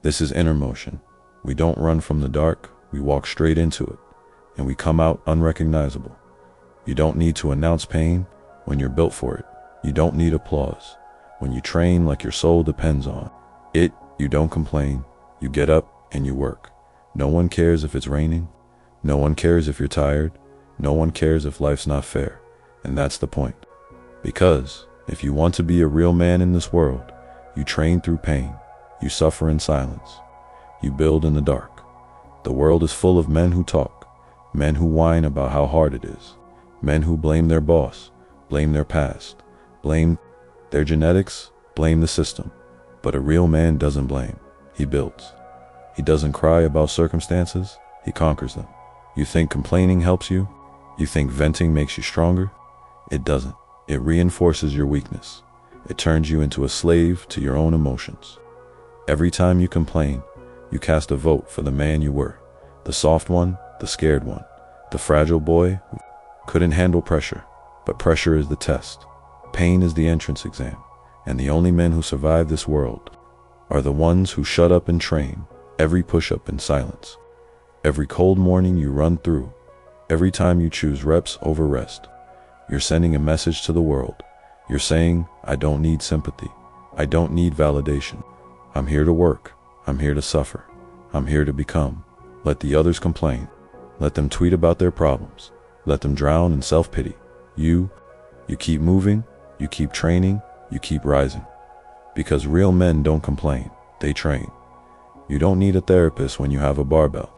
This is inner motion. We don't run from the dark, we walk straight into it, and we come out unrecognizable. You don't need to announce pain when you're built for it. You don't need applause when you train like your soul depends on it. You don't complain, you get up and you work. No one cares if it's raining. No one cares if you're tired. No one cares if life's not fair. And that's the point. Because if you want to be a real man in this world, you train through pain. You suffer in silence. You build in the dark. The world is full of men who talk, men who whine about how hard it is, men who blame their boss, blame their past, blame their genetics, blame the system. But a real man doesn't blame. He builds. He doesn't cry about circumstances. He conquers them. You think complaining helps you? You think venting makes you stronger? It doesn't. It reinforces your weakness. It turns you into a slave to your own emotions. Every time you complain, you cast a vote for the man you were. The soft one, the scared one, the fragile boy who couldn't handle pressure. But pressure is the test. Pain is the entrance exam. And the only men who survive this world are the ones who shut up and train every push-up in silence. Every cold morning you run through, every time you choose reps over rest, you're sending a message to the world. You're saying, I don't need sympathy. I don't need validation. I'm here to work. I'm here to suffer. I'm here to become. Let the others complain. Let them tweet about their problems. Let them drown in self-pity. You keep moving, you keep training, you keep rising. Because real men don't complain, they train. You don't need a therapist when you have a barbell.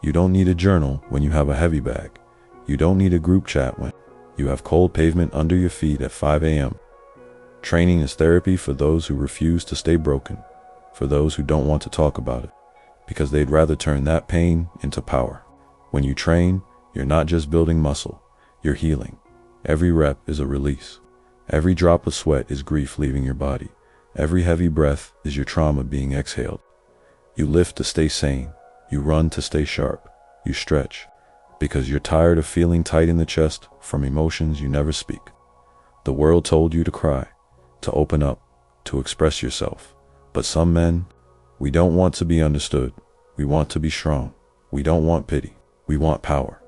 You don't need a journal when you have a heavy bag. You don't need a group chat when you have cold pavement under your feet at 5 a.m. Training is therapy for those who refuse to stay broken, for those who don't want to talk about it, because they'd rather turn that pain into power. When you train, you're not just building muscle, you're healing. Every rep is a release. Every drop of sweat is grief leaving your body. Every heavy breath is your trauma being exhaled. You lift to stay sane. You run to stay sharp. You stretch because you're tired of feeling tight in the chest from emotions you never speak. The world told you to cry, to open up, to express yourself. But some men, we don't want to be understood. We want to be strong. We don't want pity. We want power.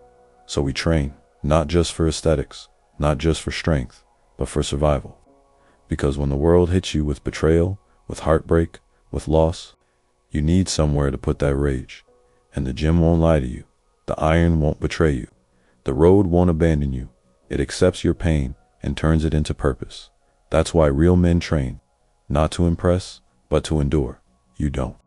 So we train, not just for aesthetics, not just for strength, but for survival. Because when the world hits you with betrayal, with heartbreak, with loss, you need somewhere to put that rage. And the gym won't lie to you. The iron won't betray you. The road won't abandon you. It accepts your pain and turns it into purpose. That's why real men train, not to impress, but to endure. You don't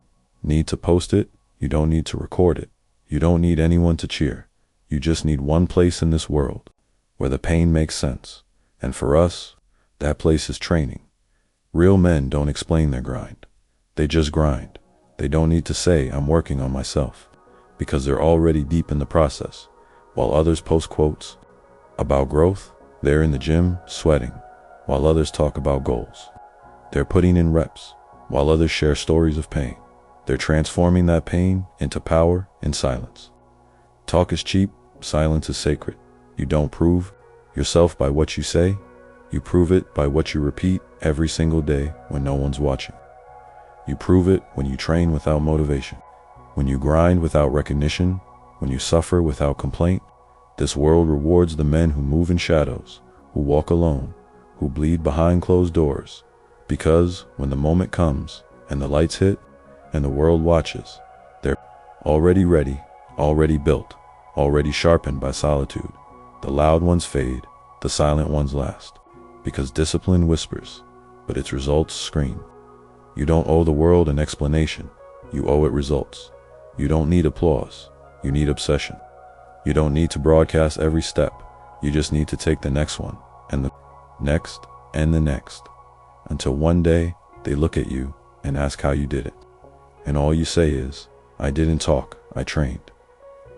need to post it. You don't need to record it. You don't need anyone to cheer. You just need one place in this world where the pain makes sense. And for us, that place is training. Real men don't explain their grind. They just grind. They don't need to say, I'm working on myself, because they're already deep in the process. While others post quotes about growth, they're in the gym sweating. While others talk about goals, they're putting in reps. While others share stories of pain, they're transforming that pain into power in silence. Talk is cheap, silence is sacred. You don't prove yourself by what you say. You prove it by what you repeat every single day when no one's watching. You prove it when you train without motivation, when you grind without recognition, when you suffer without complaint. This world rewards the men who move in shadows, who walk alone, who bleed behind closed doors. Because when the moment comes and the lights hit and the world watches, they're already ready, already built, already sharpened by solitude. The loud ones fade, the silent ones last. Because discipline whispers, but its results scream. You don't owe the world an explanation. You owe it results. You don't need applause. You need obsession. You don't need to broadcast every step. You just need to take the next one, and the next, and the next, until one day they look at you and ask how you did it. And all you say is, I didn't talk, I trained.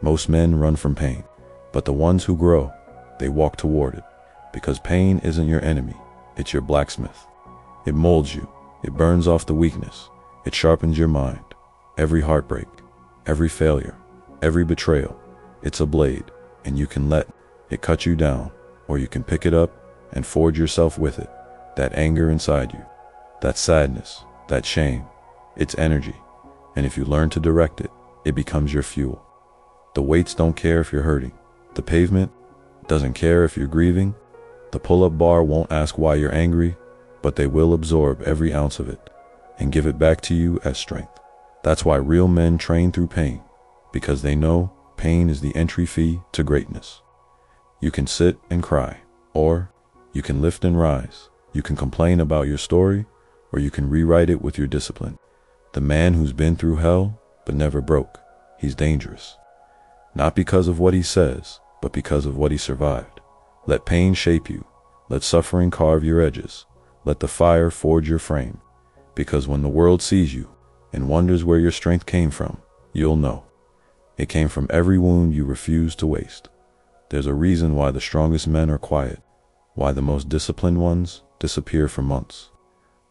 Most men run from pain, but the ones who grow, they walk toward it. Because pain isn't your enemy, it's your blacksmith. It molds you. It burns off the weakness. It sharpens your mind. Every heartbreak, every failure, every betrayal, it's a blade, and you can let it cut you down, or you can pick it up and forge yourself with it. That anger inside you, that sadness, that shame, it's energy. And if you learn to direct it, it becomes your fuel. The weights don't care if you're hurting. The pavement doesn't care if you're grieving. The pull-up bar won't ask why you're angry, but they will absorb every ounce of it and give it back to you as strength. That's why real men train through pain, because they know pain is the entry fee to greatness. You can sit and cry, or you can lift and rise. You can complain about your story, or you can rewrite it with your discipline. The man who's been through hell but never broke, he's dangerous. Not because of what he says, but because of what he survived. Let pain shape you. Let suffering carve your edges. Let the fire forge your frame. Because when the world sees you and wonders where your strength came from, you'll know. It came from every wound you refused to waste. There's a reason why the strongest men are quiet, why the most disciplined ones disappear for months,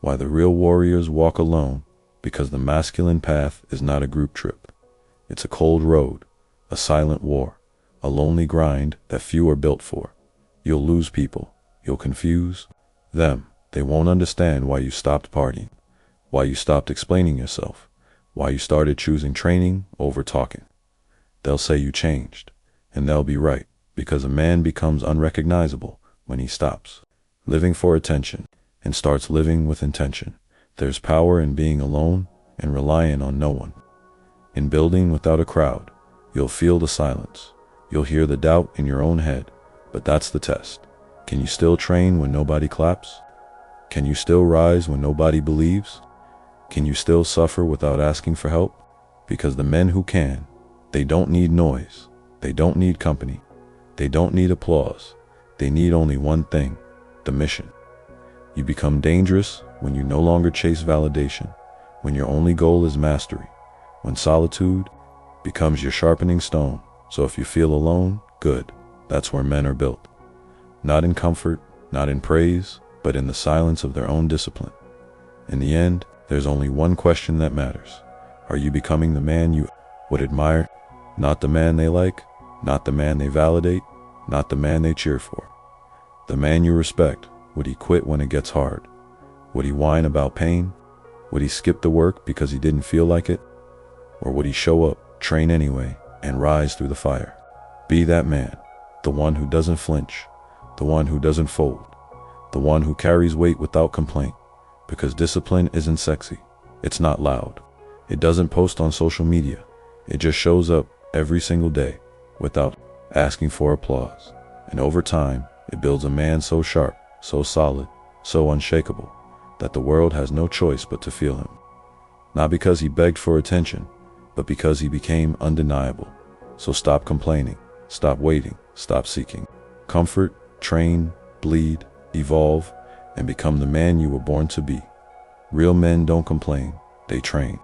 why the real warriors walk alone, because the masculine path is not a group trip. It's a cold road, a silent war, a lonely grind that few are built for. You'll lose people. You'll confuse them. They won't understand why you stopped partying, why you stopped explaining yourself, why you started choosing training over talking. They'll say you changed, and they'll be right, because a man becomes unrecognizable when he stops living for attention and starts living with intention. There's power in being alone and relying on no one. In building without a crowd, you'll feel the silence. You'll hear the doubt in your own head, but that's the test. Can you still train when nobody claps? Can you still rise when nobody believes? Can you still suffer without asking for help? Because the men who can, they don't need noise. They don't need company. They don't need applause. They need only one thing, the mission. You become dangerous when you no longer chase validation, when your only goal is mastery, when solitude becomes your sharpening stone. So if you feel alone, good. That's where men are built. Not in comfort, not in praise, but in the silence of their own discipline. In the end, there's only one question that matters. Are you becoming the man you would admire? Not the man they like, not the man they validate, not the man they cheer for. The man you respect. Would he quit when it gets hard? Would he whine about pain? Would he skip the work because he didn't feel like it? Or would he show up, train anyway, and rise through the fire? Be that man, the one who doesn't flinch, the one who doesn't fold, the one who carries weight without complaint. Because discipline isn't sexy. It's not loud. It doesn't post on social media. It just shows up every single day without asking for applause. And over time, it builds a man so sharp, so solid, so unshakable, that the world has no choice but to feel him. Not because he begged for attention, but because he became undeniable. So stop complaining, stop waiting, stop seeking comfort, train, bleed, evolve, and become the man you were born to be. Real men don't complain, they train.